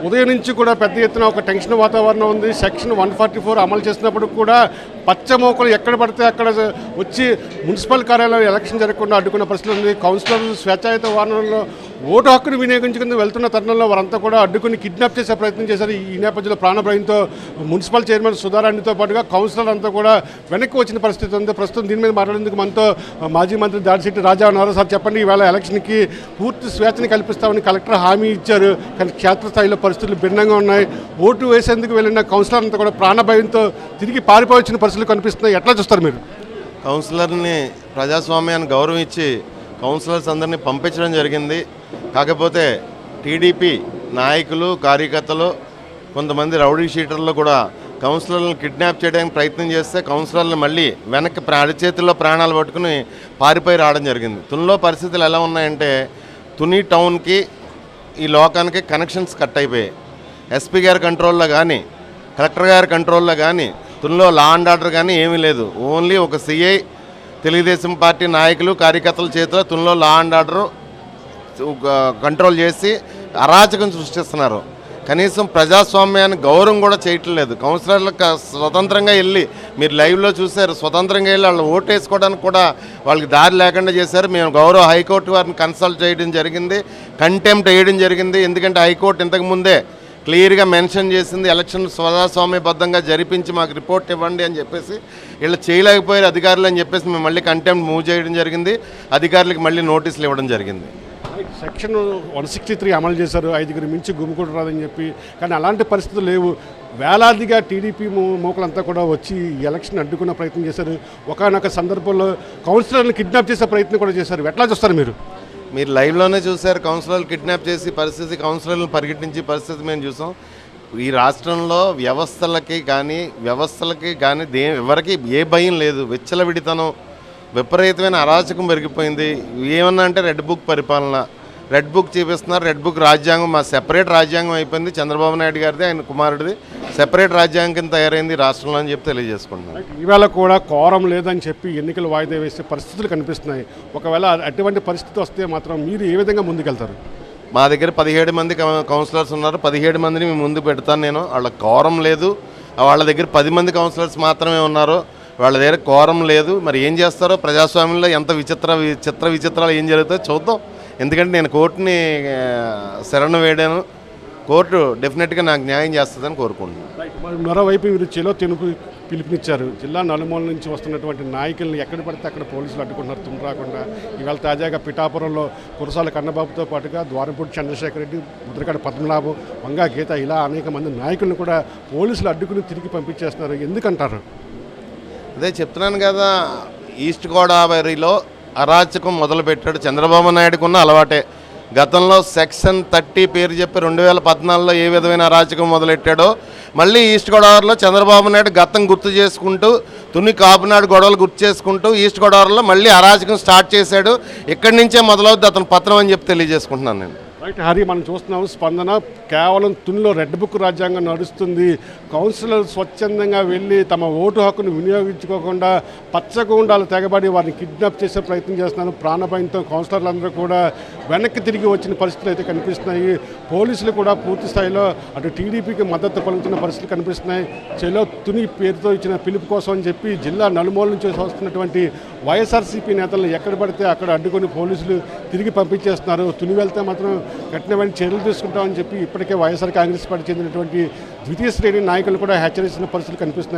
ఉదయం నుంచి కూడా పెద్ద ఎత్తున ఒక టెన్షన్ వాతావరణం ఉంది. సెక్షన్ 144 అమలు చేసినప్పుడు కూడా పచ్చమోకలు ఎక్కడ పడితే అక్కడ వచ్చి మున్సిపల్ కార్యాలయం ఎలక్షన్ జరగకుండా అడ్డుకున్న పరిస్థితి ఉంది. కౌన్సిలర్లు స్వేచ్ఛాయుత వాహనంలో ఓటు హక్కును వినియోగించుకుని వెళ్తున్న తరుణంలో వారంతా కూడా అడ్డుకుని కిడ్నాప్ చేసే ప్రయత్నం చేశారు. ఈ నేపథ్యంలో ప్రాణభయంతో మున్సిపల్ చైర్మన్ సుధారాణితో పాటుగా కౌన్సిలర్ అంతా కూడా వెనక్కి వచ్చిన పరిస్థితి ఉంది. ప్రస్తుతం దీని మీద మాట్లాడేందుకు మనతో మాజీ మంత్రి దాడిశెట్టి రాజా ఉన్నారు. సార్ చెప్పండి, ఈవేళ ఎలక్షన్కి పూర్తి స్వేచ్ఛని కల్పిస్తామని కలెక్టర్ హామీ ఇచ్చారు, కానీ క్షేత్రస్థాయిలో పరిస్థితులు భిన్నంగా ఉన్నాయి. ఓటు వేసేందుకు వెళ్ళిన కౌన్సిలర్ అంతా కూడా ప్రాణభయంతో తిరిగి పారిపోవచ్చిన పరిస్థితులు కనిపిస్తున్నాయి. ఎట్లా చూస్తారు మీరు? కౌన్సిలర్ని ప్రజాస్వామ్యాన్ని గౌరవం ఇచ్చి కౌన్సిలర్స్ అందరినీ పంపించడం జరిగింది. కాకపోతే టీడీపీ నాయకులు కార్యకర్తలు కొంతమంది రౌడీ షీటర్లు కూడా కౌన్సిలర్లను కిడ్నాప్ చేయడానికి ప్రయత్నం చేస్తే కౌన్సిలర్లు మళ్ళీ వెనక్కి అరిచేతుల్లో ప్రాణాలు పట్టుకుని పారిపోయి రావడం జరిగింది. తునిలో పరిస్థితులు ఎలా ఉన్నాయంటే తుని టౌన్కి ఈ లోకానికి కనెక్షన్స్ కట్ అయిపోయాయి. ఎస్పీ గారి కంట్రోల్లో కానీ కలెక్టర్ గారి కంట్రోల్లో కానీ తునిలో లా అండ్ ఆర్డర్ కానీ ఏమీ లేదు. ఓన్లీ ఒక సిఐ తెలుగుదేశం పార్టీ నాయకులు కార్యకర్తల చేతిలో తునిలో లా అండ్ ఆర్డర్ కంట్రోల్ చేసి అరాచకం సృష్టిస్తున్నారు. కనీసం ప్రజాస్వామ్యాన్ని గౌరవం కూడా చేయటం లేదు. కౌన్సిలర్లకు స్వతంత్రంగా వెళ్ళి మీరు లైవ్లో చూశారు, స్వతంత్రంగా వెళ్ళి వాళ్ళు ఓటు వేసుకోవడానికి కూడా వాళ్ళకి దారి లేకుండా చేశారు. మేము గౌరవ హైకోర్టు వారిని కన్సల్ట్ చేయడం జరిగింది, కంటెంప్ట్ వేయడం జరిగింది. ఎందుకంటే హైకోర్టు ఇంతకుముందే క్లియర్గా మెన్షన్ చేసింది ఎలక్షన్ ప్రజాస్వామ్యబద్ధంగా జరిపించి మాకు రిపోర్ట్ ఇవ్వండి అని చెప్పేసి. వీళ్ళు చేయలేకపోయారు అధికారులు అని చెప్పేసి మేము మళ్ళీ కంటెంప్ట్ మూవ్ చేయడం జరిగింది. అధికారులకు మళ్ళీ నోటీసులు ఇవ్వడం జరిగింది. సెక్షన్ 163 అమలు చేశారు, 5గురి మించి గుమ్ముకూట రాదని చెప్పి. కానీ అలాంటి పరిస్థితులు లేవు. వేలాదిగా టీడీపీ మూకలంతా కూడా వచ్చి ఎలక్షన్ అడ్డుకున్న ప్రయత్నం చేశారు. ఒకనొక సందర్భంలో కౌన్సిలర్ని కిడ్నాప్ చేసే ప్రయత్నం కూడా చేశారు. ఎట్లా చూస్తారు మీరు? మీరు లైవ్లోనే చూశారు, కౌన్సిలర్లు కిడ్నాప్ చేసి పరిస్థితి, కౌన్సిలర్లను పరిగెట్టించే పరిస్థితి మేము చూసాం. ఈ రాష్ట్రంలో వ్యవస్థలకి కానీ ఎవరికి ఏ భయం లేదు. విచ్చలవిడితనం, విపరీతమైన అరాచకం పెరిగిపోయింది. ఏమన్నా అంటే రెడ్ బుక్ పరిపాలన, రెడ్ బుక్ చూపిస్తున్నారు. రెడ్ బుక్ రాజ్యాంగం మా సెపరేట్ రాజ్యాంగం అయిపోయింది. చంద్రబాబు నాయుడు గారిది, ఆయన కుమారుడిది సెపరేట్ రాజ్యాంగం కింద తయారైంది రాష్ట్రంలో అని చెప్పి తెలియజేసుకుంటున్నాను. ఈవేళ కూడా కోరం లేదని చెప్పి ఎన్నికలు వాయిదా వేసే పరిస్థితులు కనిపిస్తున్నాయి. ఒకవేళ అటువంటి పరిస్థితి వస్తే మాత్రం మీరు ఏ విధంగా ముందుకెళ్తారు? మా దగ్గర 17 మంది కౌన్సిలర్స్ ఉన్నారు. 17 మందిని మేము ముందు పెడతాను నేను. వాళ్ళ కోరం లేదు. వాళ్ళ దగ్గర 10 మంది కౌన్సిలర్స్ మాత్రమే ఉన్నారు. వాళ్ళ దగ్గర కోరం లేదు. మరి ఏం చేస్తారో ప్రజాస్వామ్యంలో ఎంత విచిత్రాలు ఏం జరుగుతాయో చూద్దాం. ఎందుకంటే నేను కోర్టుని శరణు వేడాను. కోర్టు డెఫినెట్గా నాకు న్యాయం చేస్తుందని కోరుకుంటున్నాను. మరోవైపు మీరు చెలో తెనుకు పిలుపునిచ్చారు. జిల్లా నలుమూల నుంచి వస్తున్నటువంటి నాయకులను ఎక్కడ పడితే అక్కడ పోలీసులు అడ్డుకుంటున్నారు తుమ్ము రాకుండా. ఇవాళ తాజాగా పిఠాపురంలో కురసాల కన్నబాబుతో పాటుగా ద్వారంపూడి చంద్రశేఖర్ రెడ్డి, ముద్రగడ పద్మనాభం, వంగా గీత ఇలా అనేక మంది నాయకులను కూడా పోలీసులు అడ్డుకుని తిరిగి పంపించేస్తున్నారు. ఎందుకంటారు? అదే చెప్తున్నాను కదా, ఈస్ట్ గోదావరిలో అరాచకం మొదలుపెట్టాడు. చంద్రబాబు నాయుడుకు ఉన్న అలవాటే. గతంలో సెక్షన్ 30 పేరు చెప్పి 2014లో ఏ విధమైన అరాచకం మొదలెట్టాడో మళ్ళీ ఈస్ట్ గోదావరిలో చంద్రబాబు నాయుడు గతం గుర్తు చేసుకుంటూ తుని కాపునాడు గొడవలు గుర్తు చేసుకుంటూ ఈస్ట్ గోదావరిలో మళ్ళీ అరాచకం స్టార్ట్ చేశాడు. ఇక్కడి నుంచే మొదలవుద్ది అతను పత్రం అని చెప్పి తెలియజేసుకుంటున్నాను నేను. రైట్ హరి, మనం చూస్తున్నాము స్పందన కేవలం తునిలో రెడ్ బుక్ రాజ్యాంగం నడుస్తుంది. కౌన్సిలర్ స్వచ్ఛందంగా వెళ్ళి తమ ఓటు హక్కును వినియోగించుకోకుండా పచ్చగూండాలు తెగబడి వారిని కిడ్నాప్ చేసే ప్రయత్నం చేస్తున్నారు. ప్రాణభయంతో కౌన్సిలర్లందరూ కూడా వెనక్కి తిరిగి వచ్చిన పరిస్థితులు అయితే కనిపిస్తున్నాయి. పోలీసులు కూడా పూర్తి స్థాయిలో అటు టీడీపీకి మద్దతు పలుకుతున్న పరిస్థితులు కనిపిస్తున్నాయి. చెలో తుని పేరుతో ఇచ్చిన పిలుపు కోసం అని చెప్పి జిల్లా నలుమూల నుంచి వస్తున్నటువంటి వైఎస్ఆర్సీపీ నేతలను ఎక్కడ పడితే అక్కడ అడ్డుకొని పోలీసులు తిరిగి పంపించేస్తున్నారు. తుని వెళ్తే మాత్రం కఠినమైన చర్యలు తీసుకుంటామని చెప్పి ఇప్పటికే వైఎస్ఆర్ కాంగ్రెస్ పార్టీ చెందినటువంటి ద్వితీయ శ్రేణి నాయకులు కూడా హెచ్చరిస్తున్న పరిస్థితులు కనిపిస్తున్నాయి.